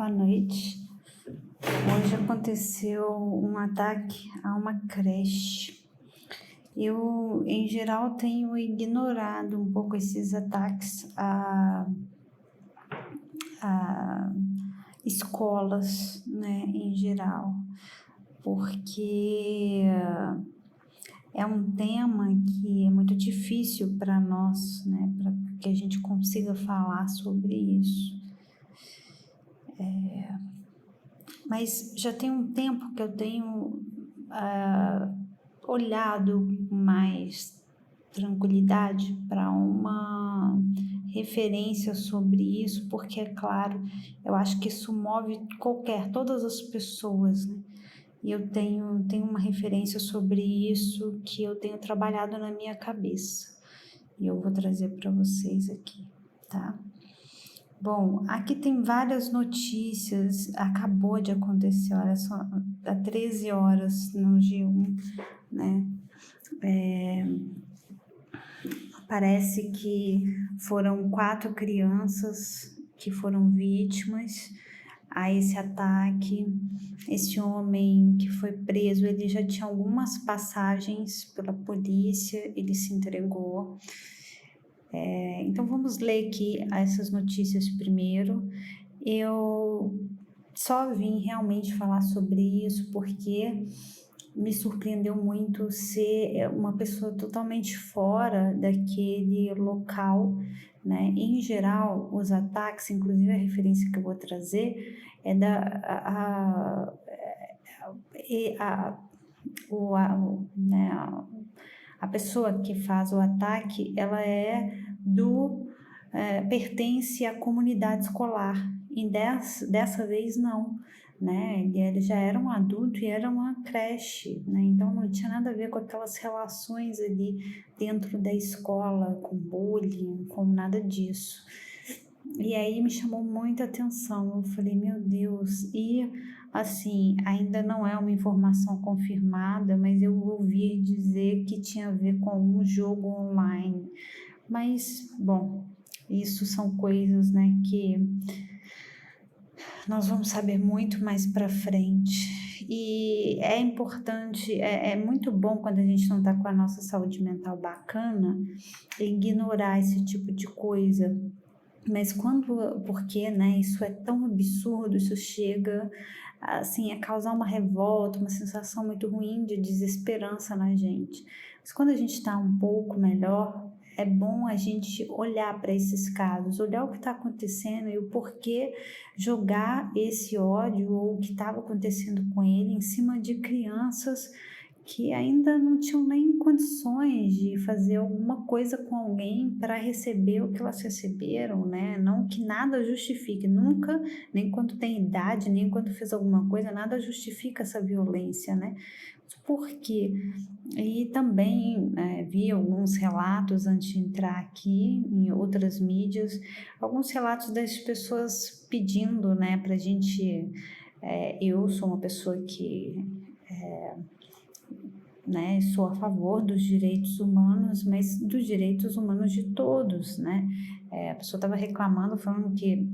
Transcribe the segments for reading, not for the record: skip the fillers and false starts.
Boa noite. Hoje aconteceu um ataque a uma creche. Eu, em geral, tenho ignorado um pouco esses ataques a escolas, né, em geral, porque é um tema que é muito difícil para nós, né, para que a gente consiga falar sobre isso. Mas já tem um tempo que eu tenho olhado com mais tranquilidade para uma referência sobre isso, porque é claro, eu acho que isso move todas as pessoas, né? E eu tenho uma referência sobre isso que eu tenho trabalhado na minha cabeça. E eu vou trazer para vocês aqui, tá? Bom, aqui tem várias notícias, acabou de acontecer, olha só, há 13 horas no G1, né? Parece que foram 4 crianças que foram vítimas a esse ataque. Esse homem que foi preso, ele já tinha algumas passagens pela polícia, ele se entregou. Então vamos ler aqui essas notícias primeiro. Eu só vim realmente falar sobre isso porque me surpreendeu muito ser uma pessoa totalmente fora daquele local, né? Em geral, os ataques, inclusive a referência que eu vou trazer é a pessoa que faz o ataque, ela pertence à comunidade escolar, e dessa vez não, né? Ele já era um adulto e era uma creche, né? Então não tinha nada a ver com aquelas relações ali dentro da escola, com bullying, com nada disso. E aí me chamou muita atenção, eu falei, meu Deus, e assim, ainda não é uma informação confirmada, mas eu ouvi dizer que tinha a ver com um jogo online, mas, bom, isso são coisas, né, que nós vamos saber muito mais para frente. E é importante, é muito bom quando a gente não está com a nossa saúde mental bacana, ignorar esse tipo de coisa. Mas porque, né, isso é tão absurdo, isso chega, assim, a causar uma revolta, uma sensação muito ruim de desesperança na gente. Mas quando a gente está um pouco melhor, é bom a gente olhar para esses casos, olhar o que está acontecendo e o porquê jogar esse ódio ou o que estava acontecendo com ele em cima de crianças que ainda não tinham nem condições de fazer alguma coisa com alguém para receber o que elas receberam, né? Não que nada justifique, nunca, nem quando tem idade, nem quando fez alguma coisa, nada justifica essa violência, né? Por quê? E também vi alguns relatos antes de entrar aqui em outras mídias, alguns relatos das pessoas pedindo, né, para a gente. Eu sou uma pessoa que né, sou a favor dos direitos humanos, mas dos direitos humanos de todos, né? A pessoa estava reclamando, falando que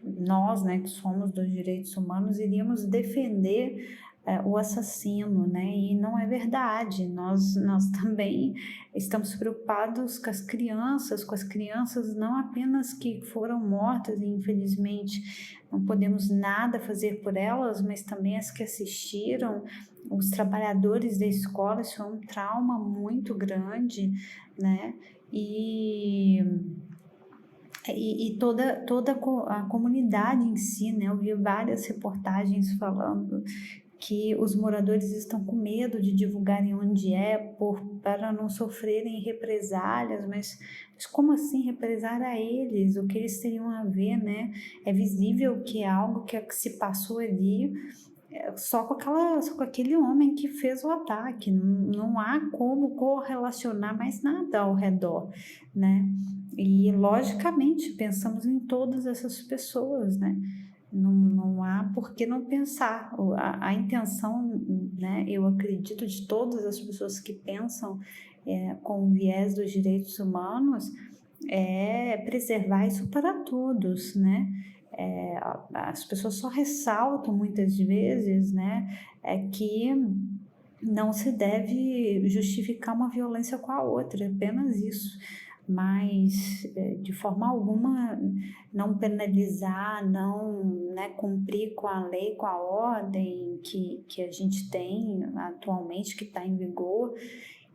nós, né, que somos dos direitos humanos, iríamos defender o assassino, né? E não é verdade. Nós também estamos preocupados com as crianças não apenas que foram mortas e infelizmente não podemos nada fazer por elas, mas também as que assistiram, os trabalhadores da escola. Isso é um trauma muito grande, né? E toda a comunidade em si, né? Eu vi várias reportagens falando que os moradores estão com medo de divulgarem onde para não sofrerem represálias, mas como assim represália a eles? O que eles teriam a ver, né? É visível que é algo que se passou ali só com aquele homem que fez o ataque, não há como correlacionar mais nada ao redor, né? E logicamente pensamos em todas essas pessoas, né? Não há por que não pensar. A intenção, né, eu acredito, de todas as pessoas que pensam com o viés dos direitos humanos é preservar isso para todos, né? as pessoas só ressaltam muitas vezes, né, que não se deve justificar uma violência com a outra, é apenas isso. Mas, de forma alguma, não penalizar, não, né, cumprir com a lei, com a ordem que a gente tem atualmente, que está em vigor,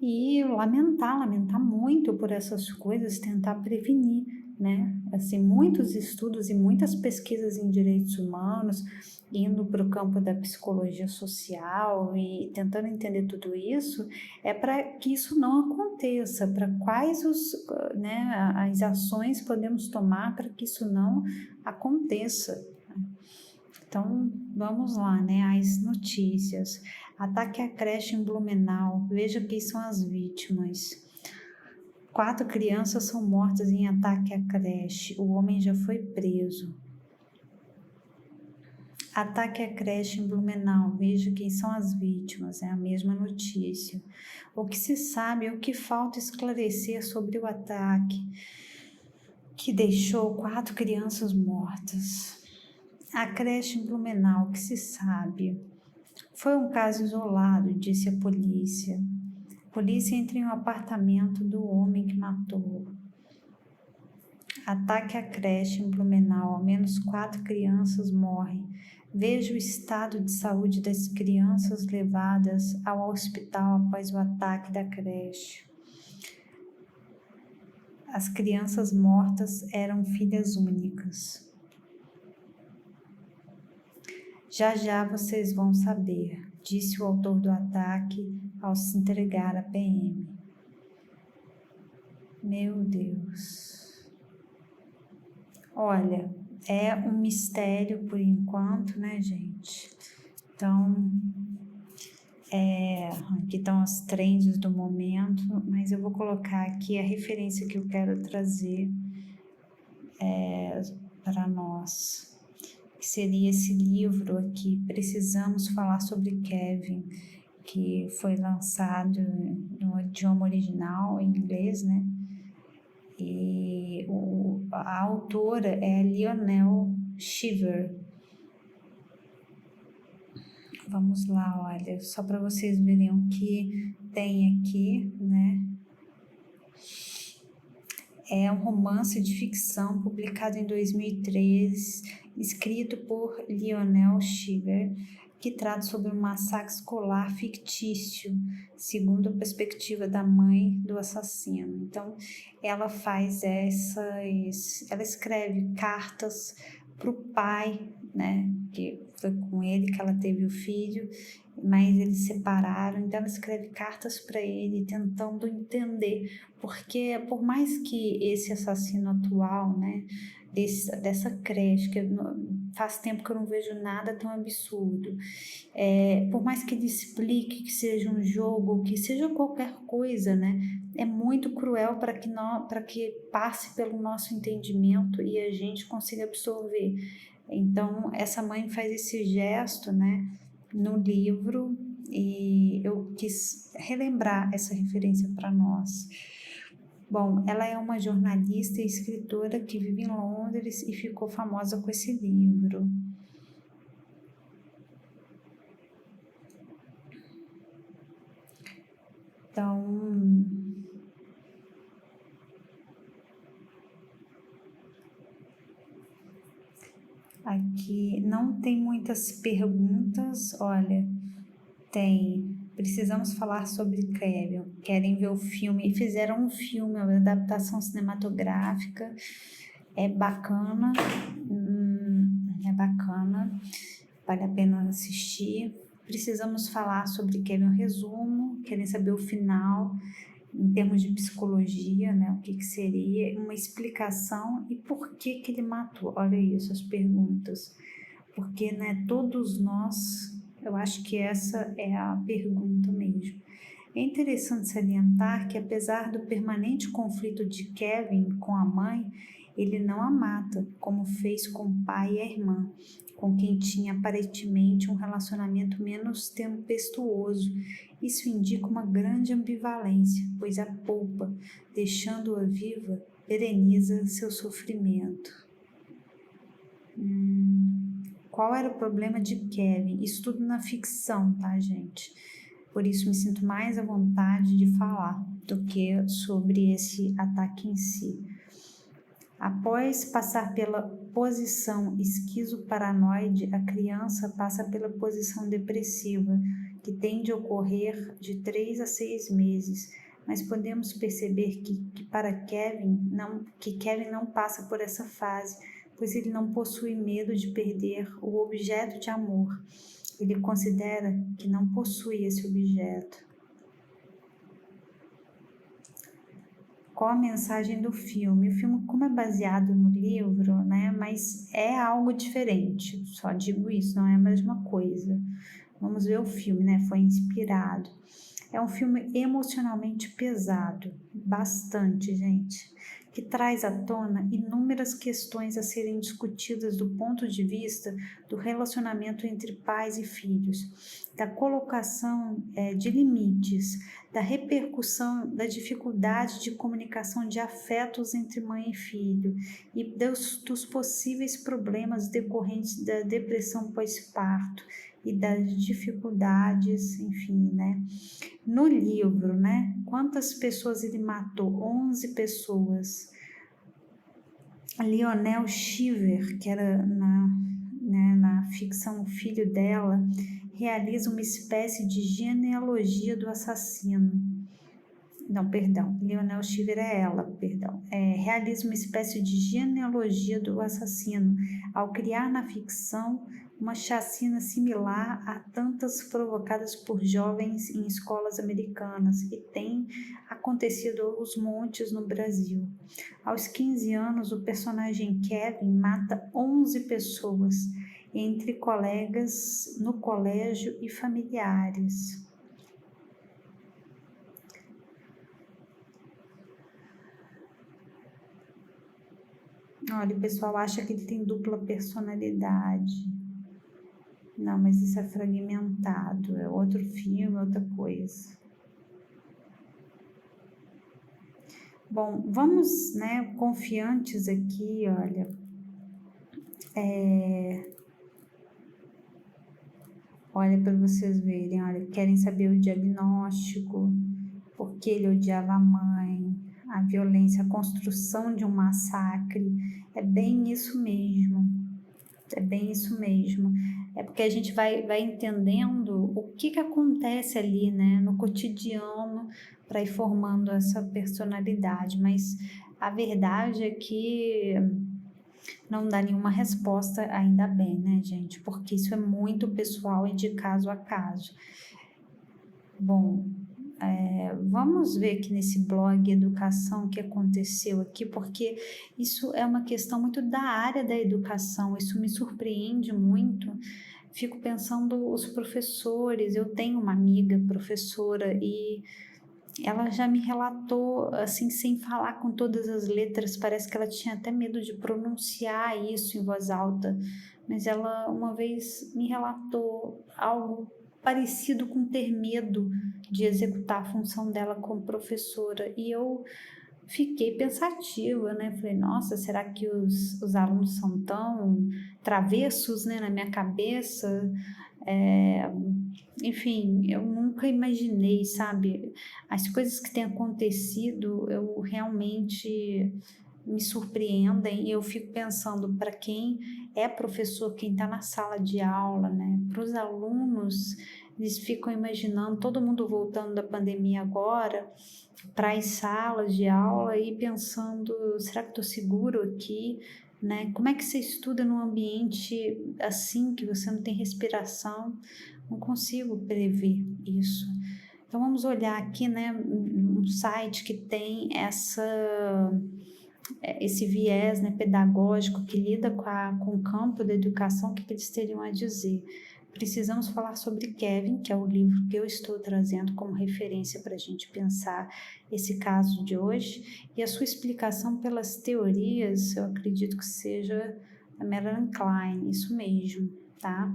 e lamentar muito por essas coisas, tentar prevenir, né? Assim, muitos estudos e muitas pesquisas em direitos humanos, indo para o campo da psicologia social e tentando entender tudo isso, é para que isso não aconteça, para quais né, as ações podemos tomar para que isso não aconteça. Então, vamos lá, né? As notícias. Ataque à creche em Blumenau. Veja quem são as vítimas. 4 crianças são mortas em ataque à creche. O homem já foi preso. Ataque à creche em Blumenau. Veja quem são as vítimas. É a mesma notícia. O que se sabe, o que falta esclarecer sobre o ataque que deixou 4 crianças mortas. A creche em Blumenau, o que se sabe? Foi um caso isolado, disse a polícia. A polícia entra em um apartamento do homem que matou. Ataque à creche em Blumenau, ao menos 4 crianças morrem. Veja o estado de saúde das crianças levadas ao hospital após o ataque da creche. As crianças mortas eram filhas únicas. Já vocês vão saber, disse o autor do ataque ao se entregar à PM. Meu Deus. Olha, é um mistério por enquanto, né, gente? Então, aqui estão as trends do momento, mas eu vou colocar aqui a referência que eu quero trazer para nós. Que seria esse livro aqui, Precisamos Falar sobre Kevin, que foi lançado no idioma original, em inglês, né? E a autora é a Lionel Shiver. Vamos lá, olha, só para vocês verem o que tem aqui, né? É um romance de ficção publicado em 2013, escrito por Lionel Shiver, que trata sobre um massacre escolar fictício, segundo a perspectiva da mãe do assassino. Então, ela ela escreve cartas para o pai, né, que foi com ele que ela teve o filho, mas eles se separaram, então ela escreve cartas para ele, tentando entender, porque por mais que esse assassino atual, né, dessa creche, que faz tempo que eu não vejo nada tão absurdo, por mais que ele explique que seja um jogo, que seja qualquer coisa, né, é muito cruel para que passe pelo nosso entendimento e a gente consiga absorver. Então, essa mãe faz esse gesto, né, no livro, e eu quis relembrar essa referência para nós. Bom, ela é uma jornalista e escritora que vive em Londres e ficou famosa com esse livro. Então, aqui não tem muitas perguntas, olha, precisamos falar sobre Kevin, querem ver o filme, e fizeram um filme, uma adaptação cinematográfica, é bacana, vale a pena assistir. Precisamos falar sobre Kevin, um resumo, querem saber o final, em termos de psicologia, né, o que seria, uma explicação e por que ele matou. Olha isso, as perguntas. Porque, né, todos nós, eu acho que essa é a pergunta mesmo. É interessante salientar que, apesar do permanente conflito de Kevin com a mãe, ele não a mata, como fez com o pai e a irmã, com quem tinha aparentemente um relacionamento menos tempestuoso. Isso indica uma grande ambivalência, pois a poupa, deixando-a viva, pereniza seu sofrimento. Qual era o problema de Kevin? Isso tudo na ficção, tá, gente? Por isso me sinto mais à vontade de falar do que sobre esse ataque em si. Após passar pela posição esquizoparanoide, a criança passa pela posição depressiva, que tende a ocorrer de 3 a 6 meses. Mas podemos perceber que para Kevin não passa por essa fase, pois ele não possui medo de perder o objeto de amor. Ele considera que não possui esse objeto. Qual a mensagem do filme? O filme, como é baseado no livro, né, mas é algo diferente, só digo isso, não é a mesma coisa. Vamos ver o filme, né, foi inspirado. É um filme emocionalmente pesado, bastante, gente, que traz à tona inúmeras questões a serem discutidas do ponto de vista do relacionamento entre pais e filhos, da colocação de limites, da repercussão da dificuldade de comunicação de afetos entre mãe e filho e dos possíveis problemas decorrentes da depressão pós-parto e das dificuldades, enfim, né? No livro, né? Quantas pessoas ele matou? 11 pessoas. Lionel Shiver, que era na ficção o filho dela, realiza uma espécie de genealogia do assassino. Não, perdão, Lionel Shiver é ela, perdão. Realiza uma espécie de genealogia do assassino, ao criar na ficção uma chacina similar a tantas provocadas por jovens em escolas americanas, e tem acontecido aos montes no Brasil. Aos 15 anos, o personagem Kevin mata 11 pessoas, entre colegas no colégio e familiares. Olha, o pessoal acha que ele tem dupla personalidade. Não, mas isso é fragmentado, é outro filme, outra coisa. Bom, vamos, né, confiantes aqui, olha. Olha para vocês verem, olha, querem saber o diagnóstico, porque ele odiava a mãe, a violência, a construção de um massacre. É bem isso mesmo. É bem isso mesmo. É porque a gente vai entendendo o que acontece ali, né, no cotidiano, para ir formando essa personalidade. Mas a verdade é que não dá nenhuma resposta, ainda bem, né, gente? Porque isso é muito pessoal e de caso a caso. Bom, vamos ver aqui nesse blog Educação o que aconteceu aqui, porque isso é uma questão muito da área da educação, isso me surpreende muito. Fico pensando os professores, eu tenho uma amiga professora e ela já me relatou, assim, sem falar com todas as letras, parece que ela tinha até medo de pronunciar isso em voz alta, mas ela uma vez me relatou algo parecido com ter medo de executar a função dela como professora, e eu fiquei pensativa, né? Falei, nossa, será que os alunos são tão travessos, né, na minha cabeça? Enfim, eu nunca imaginei, sabe? As coisas que têm acontecido, eu realmente me surpreendem e eu fico pensando para quem é professor, quem está na sala de aula, né? Para os alunos, eles ficam imaginando todo mundo voltando da pandemia agora para as salas de aula e pensando, será que estou seguro aqui? Né? Como é que você estuda num ambiente assim, que você não tem respiração? Não consigo prever isso. Então vamos olhar aqui, né, um site que tem esse viés, né, pedagógico, que lida com o campo da educação. O que eles teriam a dizer? Precisamos falar sobre Kevin, que é o livro que eu estou trazendo como referência para a gente pensar esse caso de hoje, e a sua explicação pelas teorias, eu acredito que seja a Melanie Klein, isso mesmo, tá?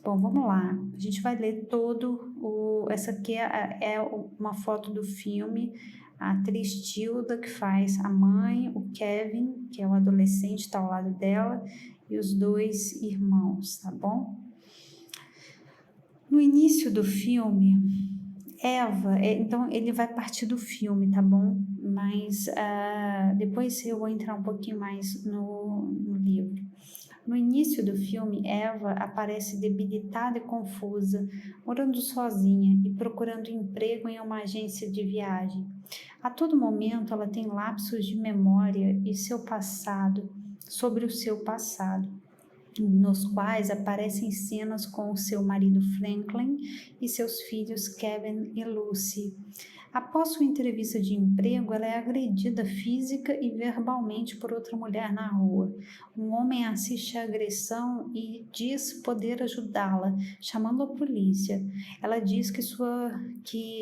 Bom, vamos lá. A gente vai ler essa aqui é uma foto do filme, a atriz Tilda, que faz a mãe, o Kevin, que é o adolescente, está ao lado dela, e os dois irmãos, tá bom? No início do filme, Eva, então ele vai partir do filme, tá bom? Mas depois eu vou entrar um pouquinho mais no livro. No início do filme, Eva aparece debilitada e confusa, morando sozinha e procurando emprego em uma agência de viagem. A todo momento, ela tem lapsos de memória e sobre o seu passado, nos quais aparecem cenas com o seu marido Franklin e seus filhos Kevin e Lucy. Após sua entrevista de emprego, ela é agredida física e verbalmente por outra mulher na rua. Um homem assiste à agressão e diz poder ajudá-la, chamando a polícia. Ela diz que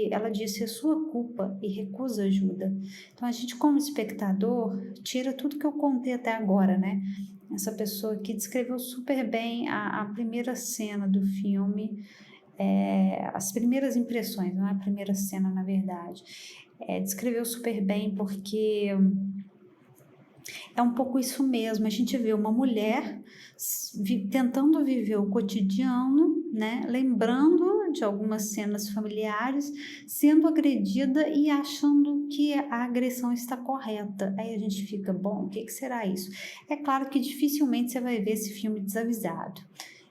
ela disse é sua culpa e recusa ajuda. Então a gente, como espectador, tira tudo que eu contei até agora, né? Essa pessoa aqui descreveu super bem a primeira cena do filme. As primeiras impressões, não é a primeira cena, na verdade. Descreveu super bem, porque é um pouco isso mesmo. A gente vê uma mulher tentando viver o cotidiano, né? Lembrando de algumas cenas familiares, sendo agredida e achando que a agressão está correta. Aí a gente fica, bom, o que será isso? É claro que dificilmente você vai ver esse filme desavisado.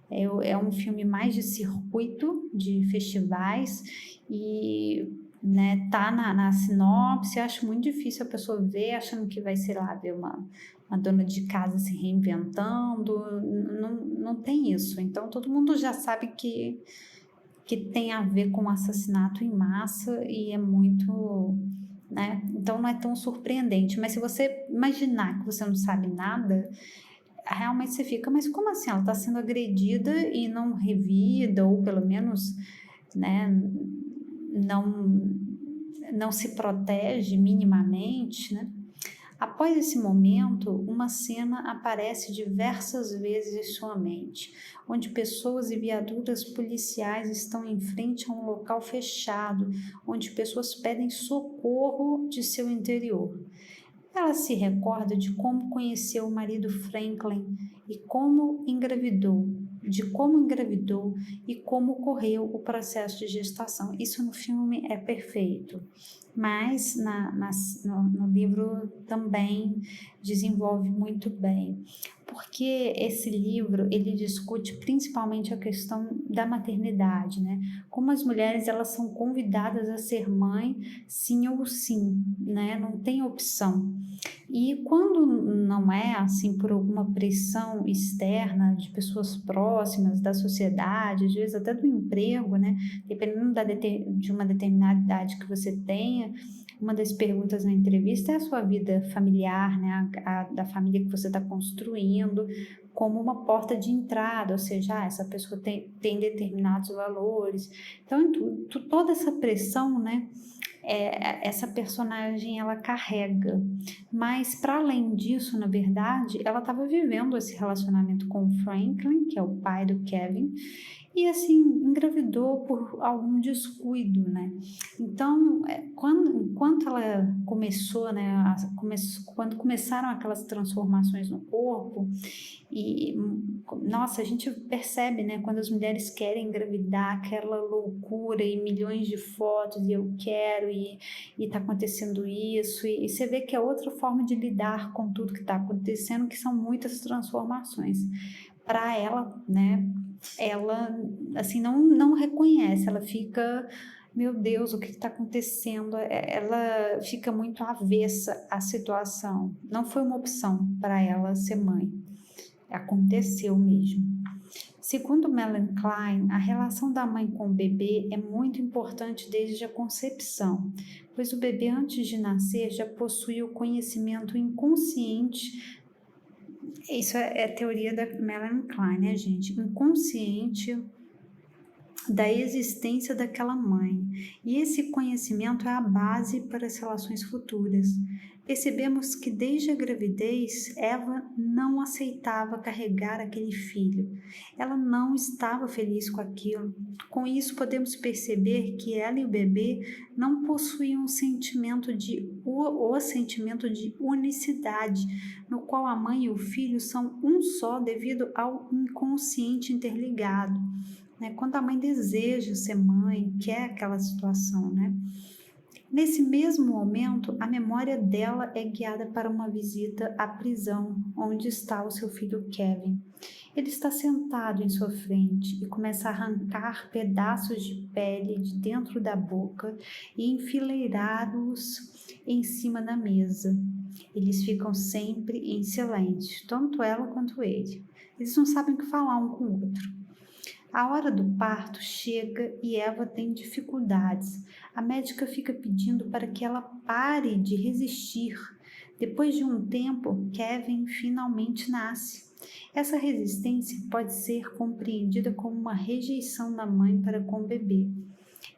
É um filme mais de circuito de festivais e, né, tá na sinopse. Acho muito difícil a pessoa ver achando que vai, sei lá, ver uma dona de casa se reinventando. Não tem isso. Então todo mundo já sabe que tem a ver com assassinato em massa e é muito, né? Então não é tão surpreendente. Mas se você imaginar que você não sabe nada, realmente você fica, mas como assim? Ela está sendo agredida e não revida, ou pelo menos, né, não se protege minimamente, né? Após esse momento, uma cena aparece diversas vezes em sua mente, onde pessoas e viaturas policiais estão em frente a um local fechado, onde pessoas pedem socorro de seu interior. Ela se recorda de como conheceu o marido Franklin e de como engravidou e como ocorreu o processo de gestação. Isso no filme é perfeito, mas no livro também desenvolve muito bem, porque esse livro ele discute principalmente a questão da maternidade, né? Como as mulheres elas são convidadas a ser mãe, sim ou sim, né? Não tem opção. E quando não é assim por alguma pressão externa de pessoas próximas da sociedade, às vezes até do emprego, né? Dependendo de uma determinada idade que você tenha, uma das perguntas na entrevista é a sua vida familiar, né? Da família que você está construindo, como uma porta de entrada, ou seja, essa pessoa tem determinados valores. Então, toda essa pressão, né? Essa personagem ela carrega, mas para além disso, na verdade, ela estava vivendo esse relacionamento com o Franklin, que é o pai do Kevin, e assim engravidou por algum descuido, né? Então, enquanto ela começou, né, quando começaram aquelas transformações no corpo, e nossa, a gente percebe, né, quando as mulheres querem engravidar, aquela loucura e milhões de fotos, e eu quero, e tá acontecendo isso, e você vê que é outra forma de lidar com tudo que está acontecendo, que são muitas transformações. Para ela, né, ela assim não reconhece, ela fica, meu Deus, o que está acontecendo? Ela fica muito avessa à situação. Não foi uma opção para ela ser mãe, aconteceu mesmo. Segundo Melanie Klein, a relação da mãe com o bebê é muito importante desde a concepção, pois o bebê antes de nascer já possui o conhecimento inconsciente. Isso é a teoria da Melanie Klein, né, gente? Inconsciente da existência daquela mãe. E esse conhecimento é a base para as relações futuras. Percebemos que desde a gravidez, Eva não aceitava carregar aquele filho. Ela não estava feliz com aquilo. Com isso, podemos perceber que ela e o bebê não possuíam o sentimento de unicidade, no qual a mãe e o filho são um só devido ao inconsciente interligado. Né? Quando a mãe deseja ser mãe, quer aquela situação, né? Nesse mesmo momento, a memória dela é guiada para uma visita à prisão, onde está o seu filho Kevin. Ele está sentado em sua frente e começa a arrancar pedaços de pele de dentro da boca e enfileirá-los em cima da mesa. Eles ficam sempre em silêncio, tanto ela quanto ele. Eles não sabem o que falar um com o outro. A hora do parto chega e Eva tem dificuldades. A médica fica pedindo para que ela pare de resistir. Depois de um tempo, Kevin finalmente nasce. Essa resistência pode ser compreendida como uma rejeição da mãe para com o bebê.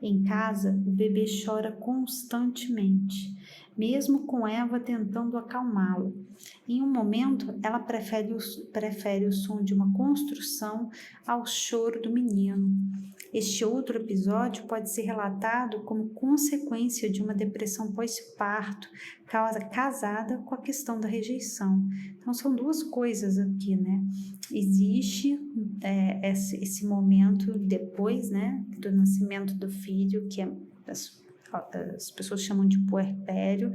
Em casa, o bebê chora constantemente, mesmo com Eva tentando acalmá-lo. Em um momento, ela prefere o som de uma construção ao choro do menino. Este outro episódio pode ser relatado como consequência de uma depressão pós-parto, casada com a questão da rejeição. Então, são duas coisas aqui, né? Existe esse momento depois, né, do nascimento do filho, que as pessoas chamam de puerpério,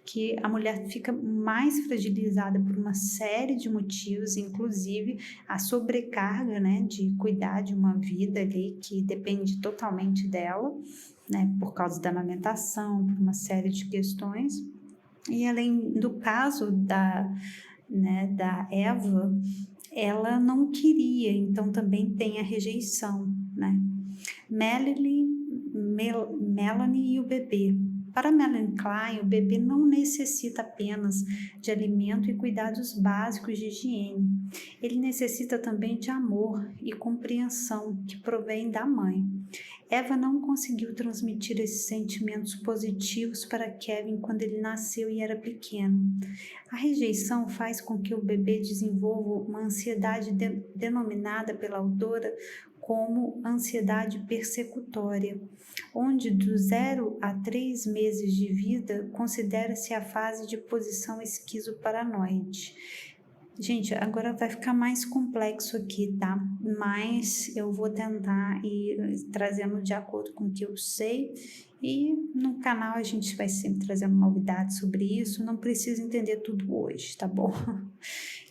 que a mulher fica mais fragilizada por uma série de motivos, inclusive a sobrecarga, né, de cuidar de uma vida ali que depende totalmente dela, né, por causa da amamentação, por uma série de questões. E além do caso da Eva, ela não queria, então também tem a rejeição, né? Melanie e o bebê. Para Melanie Klein, o bebê não necessita apenas de alimento e cuidados básicos de higiene. Ele necessita também de amor e compreensão que provém da mãe. Eva não conseguiu transmitir esses sentimentos positivos para Kevin quando ele nasceu e era pequeno. A rejeição faz com que o bebê desenvolva uma ansiedade denominada pela autora como ansiedade persecutória, onde do 0 a 3 meses de vida considera-se a fase de posição esquizoparanoide. Gente, agora vai ficar mais complexo aqui, tá? Mas eu vou tentar ir trazendo de acordo com o que eu sei, e no canal a gente vai sempre trazendo novidades sobre isso, não precisa entender tudo hoje, tá bom?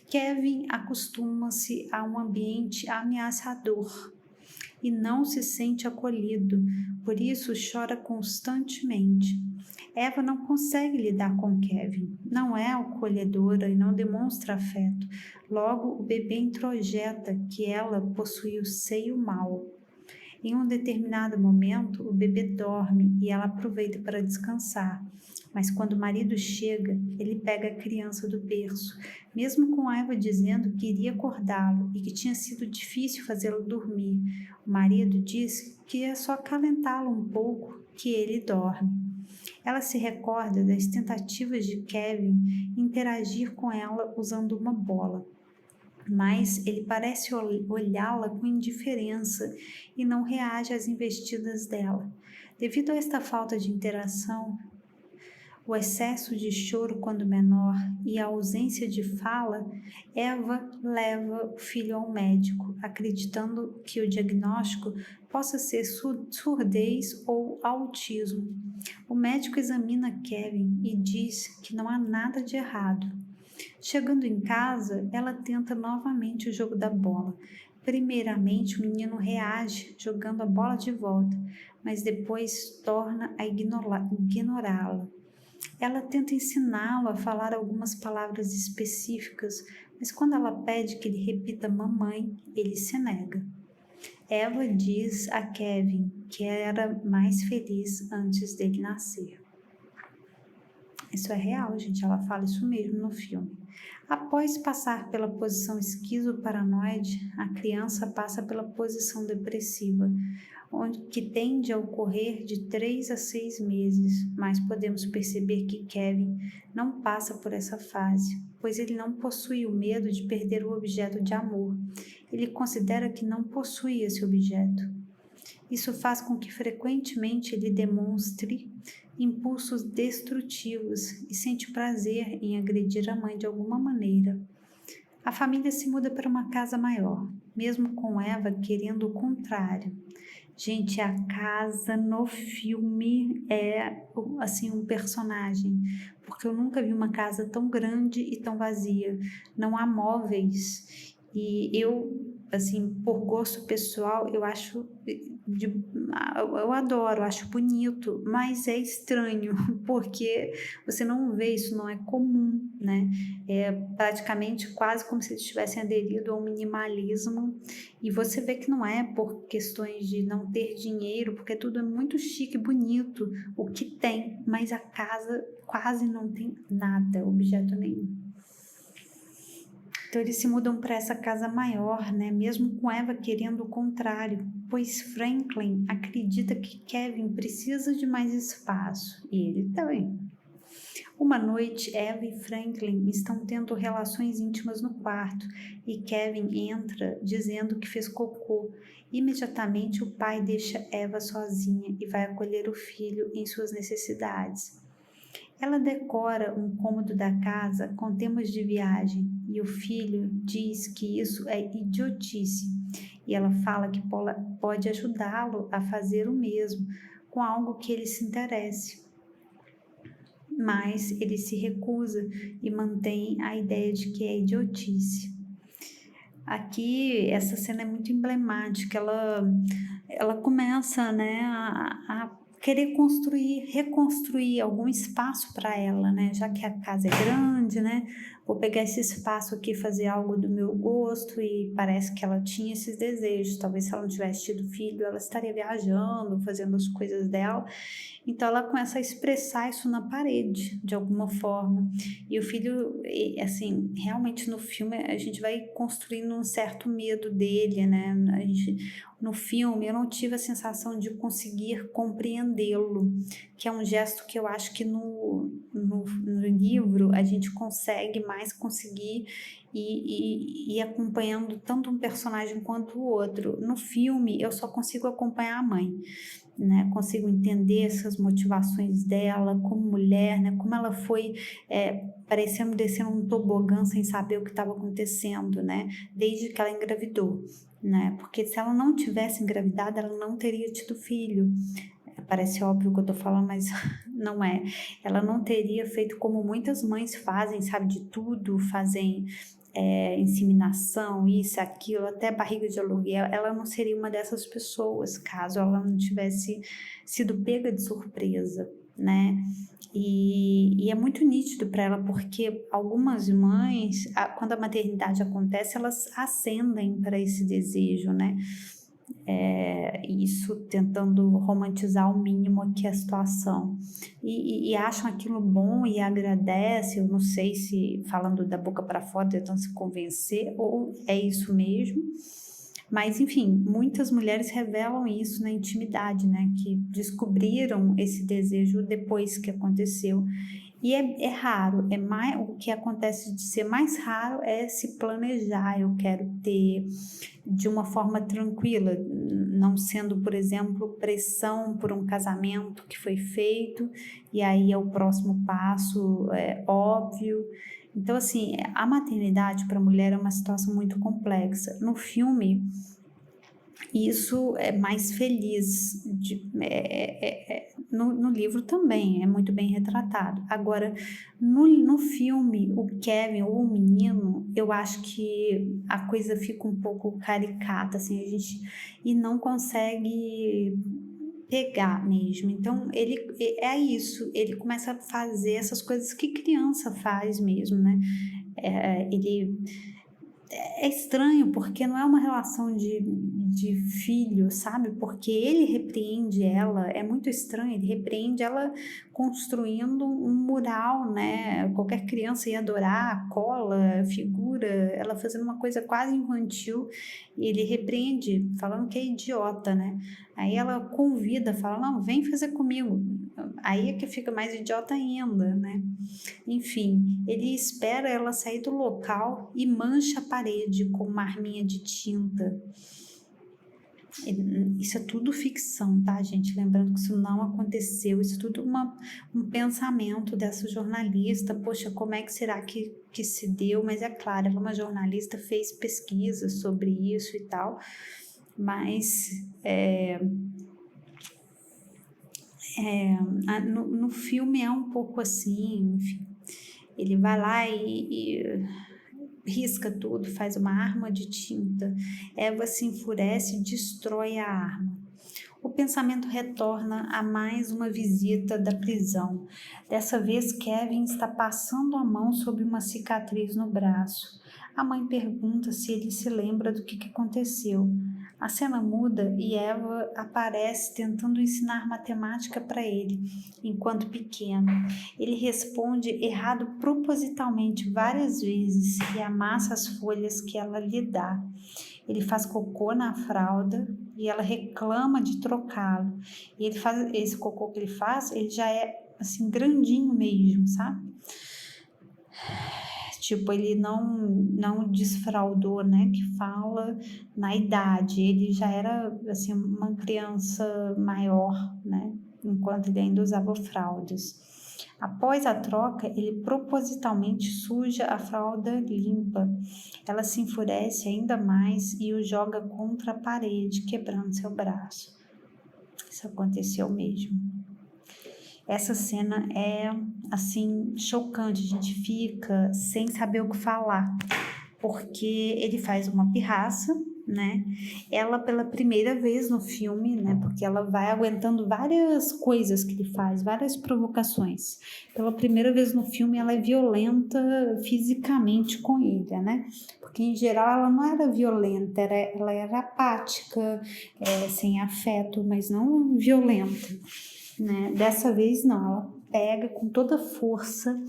Kevin acostuma-se a um ambiente ameaçador e não se sente acolhido, por isso chora constantemente. Eva não consegue lidar com Kevin, não é acolhedora e não demonstra afeto. Logo, o bebê introjeta que ela possui o seio mau. Em um determinado momento, o bebê dorme e ela aproveita para descansar. Mas quando o marido chega, ele pega a criança do berço, mesmo com Eva dizendo que iria acordá-lo e que tinha sido difícil fazê-lo dormir. O marido diz que é só acalentá-lo um pouco que ele dorme. Ela se recorda das tentativas de Kevin interagir com ela usando uma bola, mas ele parece olhá-la com indiferença e não reage às investidas dela. Devido a esta falta de interação, o excesso de choro quando menor e a ausência de fala, Eva leva o filho ao médico, acreditando que o diagnóstico possa ser surdez ou autismo. O médico examina Kevin e diz que não há nada de errado. Chegando em casa, ela tenta novamente o jogo da bola. Primeiramente, o menino reage jogando a bola de volta, mas depois torna a ignorá-la. Ela tenta ensiná-lo a falar algumas palavras específicas, mas quando ela pede que ele repita mamãe, ele se nega. Eva diz a Kevin que era mais feliz antes dele nascer. Isso é real, gente, ela fala isso mesmo no filme. Após passar pela posição esquizoparanoide, a criança passa pela posição depressiva, onde que tende a ocorrer de 3 a 6 meses, mas podemos perceber que Kevin não passa por essa fase, pois ele não possui o medo de perder o objeto de amor. Ele considera que não possui esse objeto. Isso faz com que frequentemente ele demonstre impulsos destrutivos e sente prazer em agredir a mãe de alguma maneira. A família se muda para uma casa maior, mesmo com Eva querendo o contrário. Gente, a casa no filme é assim um personagem, porque eu nunca vi uma casa tão grande e tão vazia. Não há móveis e eu, assim, por gosto pessoal, eu acho eu adoro, acho bonito, mas é estranho, porque você não vê isso, não é comum, né? É praticamente quase como se eles tivessem aderido ao minimalismo, e você vê que não é por questões de não ter dinheiro, porque tudo é muito chique e bonito, o que tem, mas a casa quase não tem nada, objeto nenhum. Então eles se mudam para essa casa maior, né? Mesmo com Eva querendo o contrário, pois Franklin acredita que Kevin precisa de mais espaço e ele também. Uma noite, Eva e Franklin estão tendo relações íntimas no quarto e Kevin entra dizendo que fez cocô. Imediatamente o pai deixa Eva sozinha e vai acolher o filho em suas necessidades. Ela decora um cômodo da casa com temas de viagem e o filho diz que isso é idiotice e ela fala que pode ajudá-lo a fazer o mesmo com algo que ele se interesse. Mas ele se recusa e mantém a ideia de que é idiotice. Aqui, essa cena é muito emblemática, ela começa, né, a querer reconstruir algum espaço para ela, né, já que a casa é grande, né, vou pegar esse espaço aqui e fazer algo do meu gosto, e parece que ela tinha esses desejos, talvez se ela não tivesse tido filho, ela estaria viajando, fazendo as coisas dela, então ela começa a expressar isso na parede, de alguma forma, e o filho, assim, realmente no filme a gente vai construindo um certo medo dele, né, no filme eu não tive a sensação de conseguir compreendê-lo, que é um gesto que eu acho que no livro a gente consegue mais conseguir ir acompanhando tanto um personagem quanto o outro. No filme eu só consigo acompanhar a mãe, né? Consigo entender essas motivações dela como mulher, né? Como ela foi parecendo descer um tobogã sem saber o que estava acontecendo, né? Desde que ela engravidou, né? Porque se ela não tivesse engravidado, ela não teria tido filho. Parece óbvio o que eu tô falando, mas não é. Ela não teria feito como muitas mães fazem, sabe, de tudo, fazem inseminação, isso, aquilo, até barriga de aluguel. Ela não seria uma dessas pessoas, caso ela não tivesse sido pega de surpresa, né? E é muito nítido para ela, porque algumas mães, quando a maternidade acontece, elas ascendem para esse desejo, né? Isso tentando romantizar ao mínimo aqui a situação, e acham aquilo bom e agradecem. Eu não sei se falando da boca para fora, tentando se convencer, ou é isso mesmo, mas enfim, muitas mulheres revelam isso na intimidade, né, que descobriram esse desejo depois que aconteceu. E é raro, o que acontece de ser mais raro é se planejar, eu quero ter de uma forma tranquila, não sendo, por exemplo, pressão por um casamento que foi feito, e aí é o próximo passo, é óbvio. Então, assim, a maternidade para a mulher é uma situação muito complexa. No filme, isso é mais feliz, no livro também é muito bem retratado. Agora, no filme, o Kevin, ou o menino, eu acho que a coisa fica um pouco caricata, assim, e não consegue pegar mesmo. Então, é isso, ele começa a fazer essas coisas que criança faz mesmo, né? Ele é estranho, porque não é uma relação de filho, sabe? Porque ele repreende ela, é muito estranho, ele repreende ela construindo um mural, né? Qualquer criança ia adorar, cola, figura, ela fazendo uma coisa quase infantil, e ele repreende, falando que é idiota, né? Aí ela convida, fala, não, vem fazer comigo. Aí é que fica mais idiota ainda, né? Enfim, ele espera ela sair do local e mancha a parede com uma arminha de tinta. Isso é tudo ficção, tá, gente? Lembrando que isso não aconteceu, isso é tudo um pensamento dessa jornalista. Poxa, como é que será que se deu? Mas é claro, ela é uma jornalista, fez pesquisa sobre isso e tal, mas no filme é um pouco assim, enfim. Ele vai lá e risca tudo, faz uma arma de tinta. Eva se enfurece e destrói a arma. O pensamento retorna a mais uma visita da prisão. Dessa vez, Kevin está passando a mão sobre uma cicatriz no braço. A mãe pergunta se ele se lembra do que aconteceu. A cena muda e Eva aparece tentando ensinar matemática para ele, enquanto pequeno. Ele responde errado propositalmente várias vezes e amassa as folhas que ela lhe dá. Ele faz cocô na fralda e ela reclama de trocá-lo. E ele faz esse cocô que ele faz, ele já é assim grandinho mesmo, sabe? Tipo, ele não desfraldou, né, que fala na idade. Ele já era assim uma criança maior, né, enquanto ele ainda usava fraldas. Após a troca, ele propositalmente suja a fralda limpa. Ela se enfurece ainda mais e o joga contra a parede, quebrando seu braço. Isso aconteceu mesmo. Essa cena é, assim, chocante. A gente fica sem saber o que falar, porque ele faz uma pirraça, né? Ela pela primeira vez no filme, né? Porque ela vai aguentando várias coisas que ele faz, várias provocações. Pela primeira vez no filme, ela é violenta fisicamente com ele, né? Porque em geral ela não era violenta, ela era apática, sem afeto, mas não violenta, né? Dessa vez não, ela pega com toda força,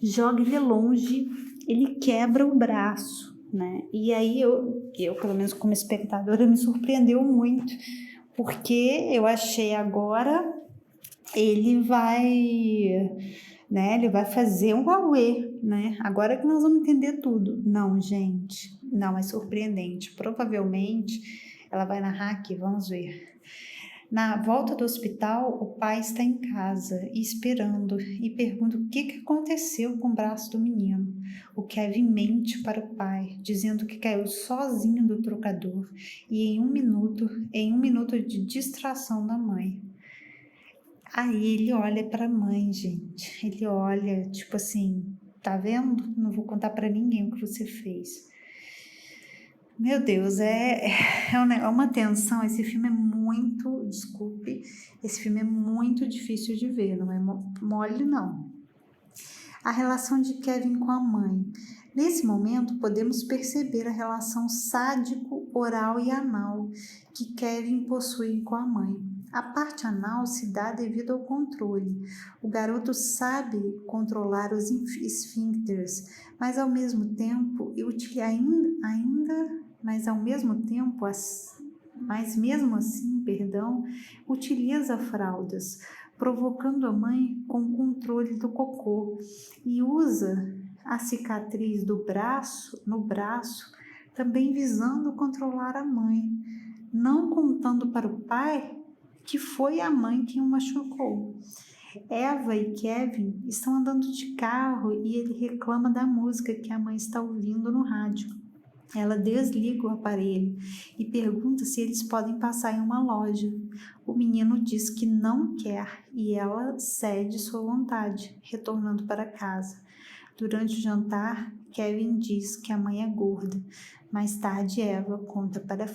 joga ele longe, ele quebra o braço, né? E aí eu pelo menos como espectadora, me surpreendeu muito, porque eu achei agora ele vai fazer um auê, né? Agora que nós vamos entender tudo. Não, gente, não, é surpreendente. Provavelmente ela vai narrar aqui, vamos ver. Na volta do hospital, o pai está em casa esperando e pergunta o que aconteceu com o braço do menino. O Kevin mente para o pai, dizendo que caiu sozinho do trocador e em um minuto de distração da mãe. Aí ele olha para a mãe, gente. Ele olha, tipo assim, tá vendo? Não vou contar para ninguém o que você fez. Meu Deus, é uma tensão. Esse filme é muito, desculpe, esse filme é muito difícil de ver, não é mole não. A relação de Kevin com a mãe. Nesse momento, podemos perceber a relação sádico, oral e anal que Kevin possui com a mãe. A parte anal se dá devido ao controle. O garoto sabe controlar os esfíncteres, mas ao mesmo tempo, utiliza fraldas, provocando a mãe com o controle do cocô e usa a cicatriz no braço, também visando controlar a mãe, não contando para o pai que foi a mãe quem o machucou. Eva e Kevin estão andando de carro e ele reclama da música que a mãe está ouvindo no rádio. Ela desliga o aparelho e pergunta se eles podem passar em uma loja. O menino diz que não quer e ela cede sua vontade, retornando para casa. Durante o jantar, Kevin diz que a mãe é gorda. Mais tarde, Eva conta para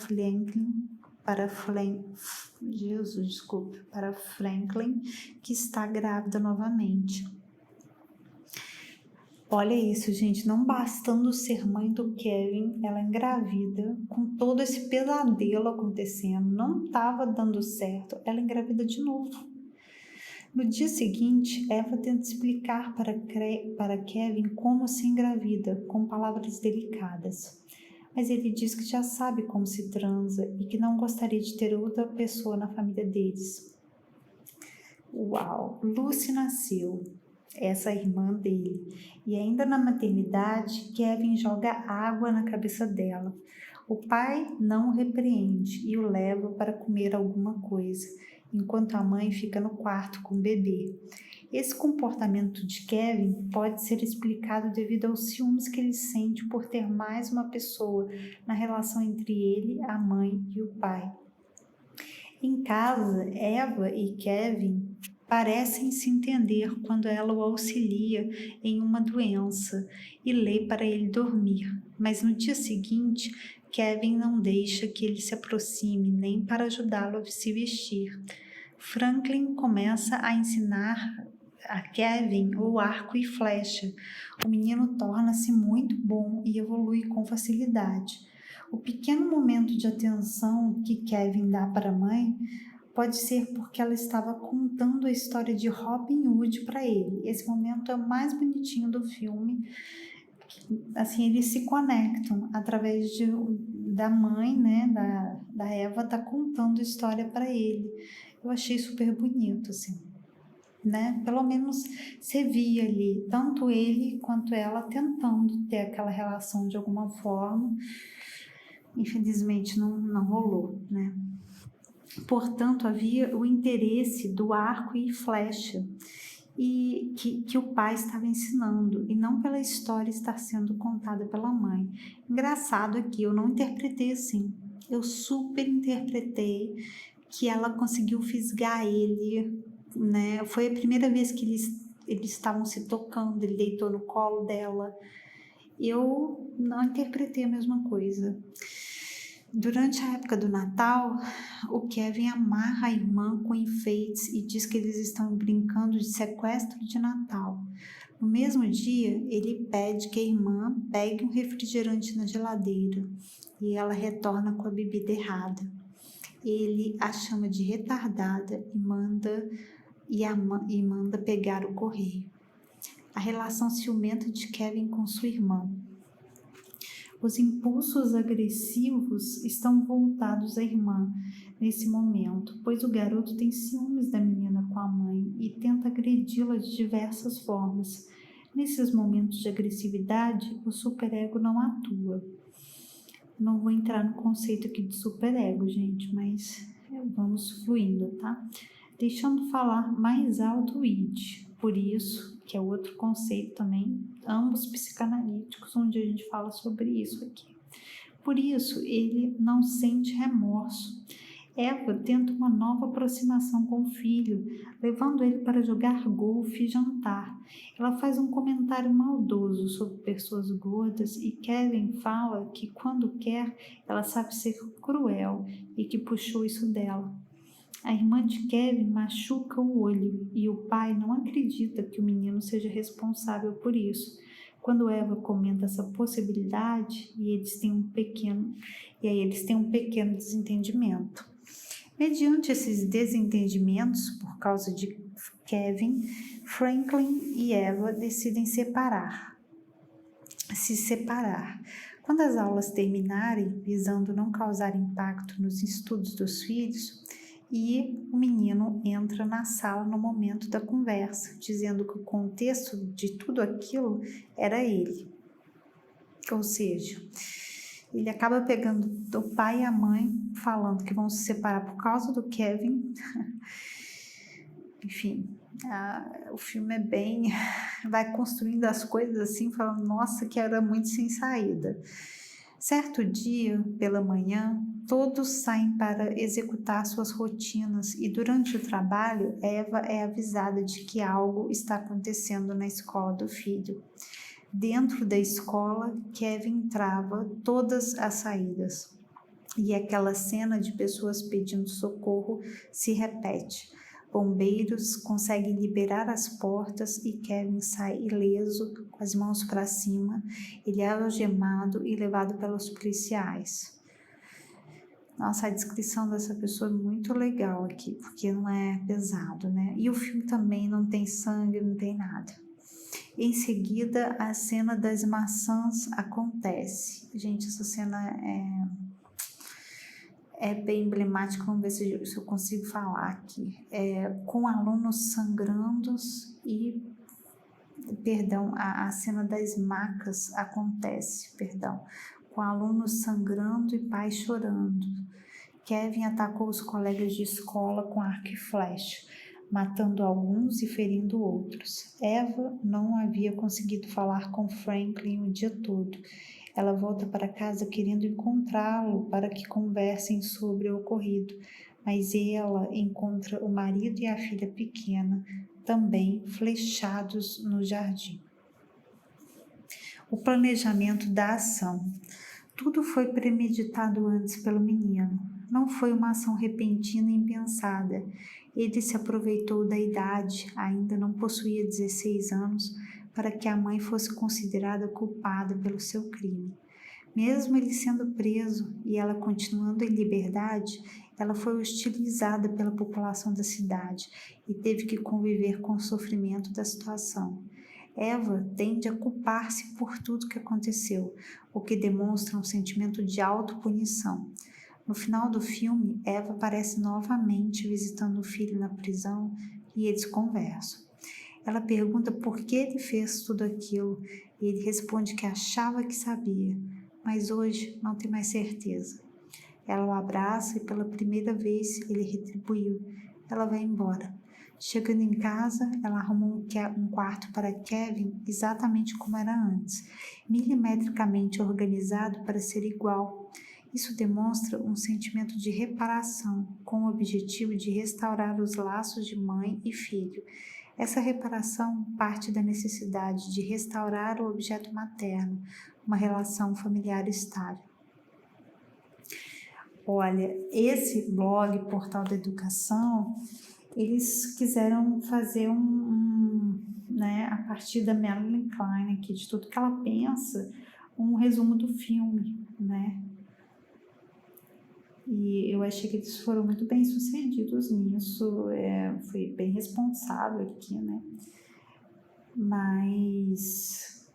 Franklin que está grávida novamente. Olha isso, gente, não bastando ser mãe do Kevin, ela engravida, com todo esse pesadelo acontecendo, não estava dando certo, ela engravida de novo. No dia seguinte, Eva tenta explicar para Kevin como se engravida, com palavras delicadas. Mas ele diz que já sabe como se transa e que não gostaria de ter outra pessoa na família deles. Uau! Lucy nasceu, essa irmã dele, e ainda na maternidade, Kevin joga água na cabeça dela. O pai não o repreende e o leva para comer alguma coisa, enquanto a mãe fica no quarto com o bebê. Esse comportamento de Kevin pode ser explicado devido aos ciúmes que ele sente por ter mais uma pessoa na relação entre ele, a mãe e o pai. Em casa, Eva e Kevin parecem se entender quando ela o auxilia em uma doença e lê para ele dormir, mas no dia seguinte, Kevin não deixa que ele se aproxime nem para ajudá-lo a se vestir. Franklin começa a ensinar a Kevin o arco e flecha. O menino torna-se muito bom e evolui com facilidade. O pequeno momento de atenção que Kevin dá para a mãe pode ser porque ela estava contando a história de Robin Hood para ele. Esse momento é o mais bonitinho do filme. Assim, eles se conectam através da mãe, né, da Eva, tá contando a história para ele. Eu achei super bonito, assim, né? Pelo menos você via ali, tanto ele quanto ela tentando ter aquela relação de alguma forma. Infelizmente não rolou, né? Portanto, havia o interesse do arco e flecha e que o pai estava ensinando, e não pela história estar sendo contada pela mãe. Engraçado aqui, eu não interpretei assim. Eu super interpretei que ela conseguiu fisgar ele, né? Foi a primeira vez que eles estavam se tocando, ele deitou no colo dela. Eu não interpretei a mesma coisa. Durante a época do Natal, o Kevin amarra a irmã com enfeites e diz que eles estão brincando de sequestro de Natal. No mesmo dia, ele pede que a irmã pegue um refrigerante na geladeira e ela retorna com a bebida errada. Ele a chama de retardada e manda pegar o correio. A relação ciumenta de Kevin com sua irmã. Os impulsos agressivos estão voltados à irmã nesse momento, pois o garoto tem ciúmes da menina com a mãe e tenta agredi-la de diversas formas. Nesses momentos de agressividade, o superego não atua. Não vou entrar no conceito aqui de superego, gente, mas vamos fluindo, tá? Deixando falar mais alto o id. Por isso, que é outro conceito também, ambos psicanalíticos, onde a gente fala sobre isso aqui. Por isso, ele não sente remorso. Eva tenta uma nova aproximação com o filho, levando ele para jogar golfe e jantar. Ela faz um comentário maldoso sobre pessoas gordas e Kevin fala que quando quer, ela sabe ser cruel e que puxou isso dela. A irmã de Kevin machuca o olho e o pai não acredita que o menino seja responsável por isso. Quando Eva comenta essa possibilidade, eles têm um pequeno desentendimento. Mediante esses desentendimentos, por causa de Kevin, Franklin e Eva decidem se separar. Quando as aulas terminarem, visando não causar impacto nos estudos dos filhos, e o menino entra na sala no momento da conversa, dizendo que o contexto de tudo aquilo era ele. Ou seja, ele acaba pegando o pai e a mãe, falando que vão se separar por causa do Kevin. Enfim, o filme é bem... vai construindo as coisas assim, falando, nossa, que era muito sem saída. Certo dia, pela manhã, todos saem para executar suas rotinas e durante o trabalho, Eva é avisada de que algo está acontecendo na escola do filho. Dentro da escola, Kevin trava todas as saídas e aquela cena de pessoas pedindo socorro se repete. Bombeiros conseguem liberar as portas e Kevin sai ileso, com as mãos para cima. Ele é algemado e levado pelos policiais. Nossa, a descrição dessa pessoa é muito legal aqui, porque não é pesado, né? E o filme também não tem sangue, não tem nada. Em seguida, a cena das maçãs acontece. Gente, essa cena é bem emblemática. Vamos ver se eu consigo falar aqui. Com alunos sangrando e... Perdão, a cena das macas acontece, com alunos sangrando e pais chorando. Kevin atacou os colegas de escola com arco e flecha, matando alguns e ferindo outros. Eva não havia conseguido falar com Franklin o dia todo. Ela volta para casa querendo encontrá-lo para que conversem sobre o ocorrido, mas ela encontra o marido e a filha pequena, também flechados no jardim. O planejamento da ação. Tudo foi premeditado antes pelo menino. Não foi uma ação repentina e impensada. Ele se aproveitou da idade, ainda não possuía 16 anos, para que a mãe fosse considerada culpada pelo seu crime. Mesmo ele sendo preso e ela continuando em liberdade, ela foi hostilizada pela população da cidade e teve que conviver com o sofrimento da situação. Eva tende a culpar-se por tudo que aconteceu, o que demonstra um sentimento de autopunição. No final do filme, Eva aparece novamente visitando o filho na prisão e eles conversam. Ela pergunta por que ele fez tudo aquilo e ele responde que achava que sabia, mas hoje não tem mais certeza. Ela o abraça e pela primeira vez ele retribuiu. Ela vai embora. Chegando em casa, ela arruma um quarto para Kevin exatamente como era antes, milimetricamente organizado para ser igual. Isso demonstra um sentimento de reparação, com o objetivo de restaurar os laços de mãe e filho. Essa reparação parte da necessidade de restaurar o objeto materno, uma relação familiar estável. Olha, esse blog, Portal da Educação, eles quiseram fazer a partir da Melanie Klein, aqui, de tudo que ela pensa, um resumo do filme, né? E eu achei que eles foram muito bem sucedidos nisso, foi bem responsável aqui, né? Mas,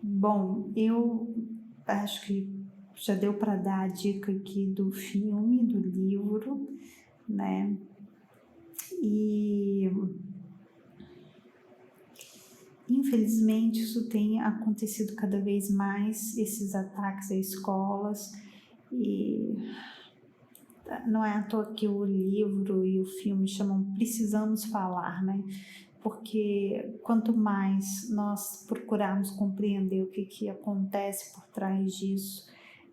bom, eu acho que já deu para dar a dica aqui do filme, do livro, né? E infelizmente isso tem acontecido cada vez mais, esses ataques a escolas, e não é à toa que o livro e o filme chamam Precisamos Falar, né? Porque quanto mais nós procurarmos compreender o que acontece por trás disso,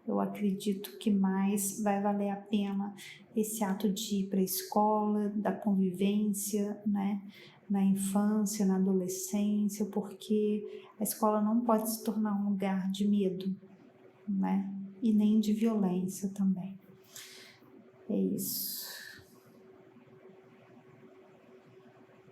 eu acredito que mais vai valer a pena esse ato de ir para a escola, da convivência, né? Na infância, na adolescência, porque a escola não pode se tornar um lugar de medo, né? E nem de violência também. É isso.